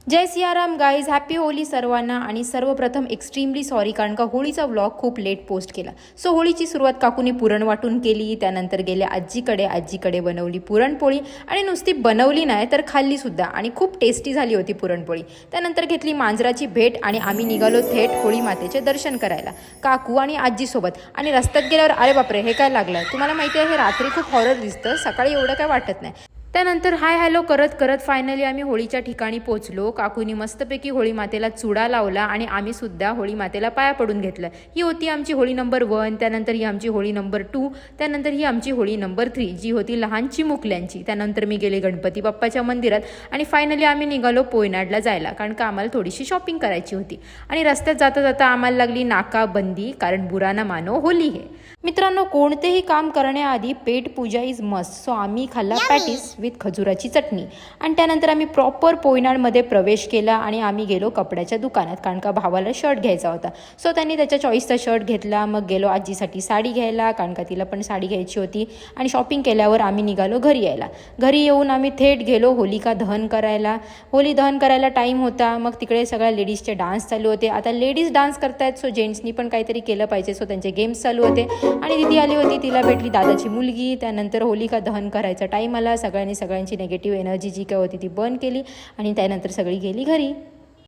जय Siyaram guys, happy Holy सर्वांना. आणि सर्वप्रथम एक्स्ट्रीमली सॉरी, कारण का होळीचा व्लॉग खूप लेट पोस्ट केला. सो होळीची सुरुवात काकूने पुरण वाटून केली. त्यानंतर गेले आजीकडे बनवली पुरणपोळी. आणि नुसती बनवली नाही तर खाल्ली सुद्धा, आणि खूप टेस्टी झाली होती पुरणपोळी. त्यानंतर घेतली मांजराची भेट आणि आम्ही निघालो थेट होळी मातेचे दर्शन करायला काकू आणि आजीसोबत. आणि रस्त्यात गेल्यावर अरे बापरे, हे काय लागलं. तुम्हाला माहिती आहे, हे रात्री खूप हॉरर दिसतं, सकाळी एवढं काय वाटत नाही. त्यानंतर हाय हॅलो करत करत फायनली आम्ही होळीच्या ठिकाणी पोचलो. काकूनी मस्तपैकी होळी मातेला चुडा लावला आणि आम्ही सुद्धा होळी मातेला पाया पडून घेतलं. ही होती आमची होळी नंबर 1. त्यानंतर ही आमची होळी नंबर 2. त्यानंतर ही आमची होळी नंबर 3, जी होती लहान चिमुकल्यांची. त्यानंतर मी गेले गणपती बाप्पाच्या मंदिरात आणि फायनली आम्ही निघालो पोयनाडला जायला, कारण का आम्हाला थोडीशी शॉपिंग करायची होती. आणि रस्त्यात जाता जाता आम्हाला लागली नाकाबंदी, कारण बुरा ना मानो होली है. मित्रांनो, कोणतेही काम करण्याआधी पेट पूजा इज मस्ट. सो आम्ही खाल्ला पॅटीस विथ खजुराची चटणी. आणि त्यानंतर आम्ही प्रॉपर पोयनाडमध्ये प्रवेश केला आणि आम्ही गेलो कपड्याच्या दुकानात, कारण का भावाला शर्ट घ्यायचा होता. सो त्यांनी त्याच्या चॉईसचा शर्ट घेतला. मग गेलो आजीसाठी साडी घ्यायला, कारण का तिला पण साडी घ्यायची होती. आणि शॉपिंग केल्यावर आम्ही निघालो घरी यायला. घरी येऊन आम्ही थेट गेलो होलिका दहन करायला. होली दहन करायला टाईम होता. मग तिकडे सगळ्या लेडीजचे डान्स चालू होते. आता लेडीज डान्स करतायत, सो जेंट्सनी पण काहीतरी केलं पाहिजे. सो त्यांचे गेम्स चालू होते. आणि दिदी आली होती, तिला भेटली दादाची मुलगी. त्यानंतर होलिका दहन करायचा टाईम आला. सगळ्यांची नेगेटिव्ह एनर्जी जी काय होती ती बर्न केली आणि त्यानंतर सगळी गेली घरी.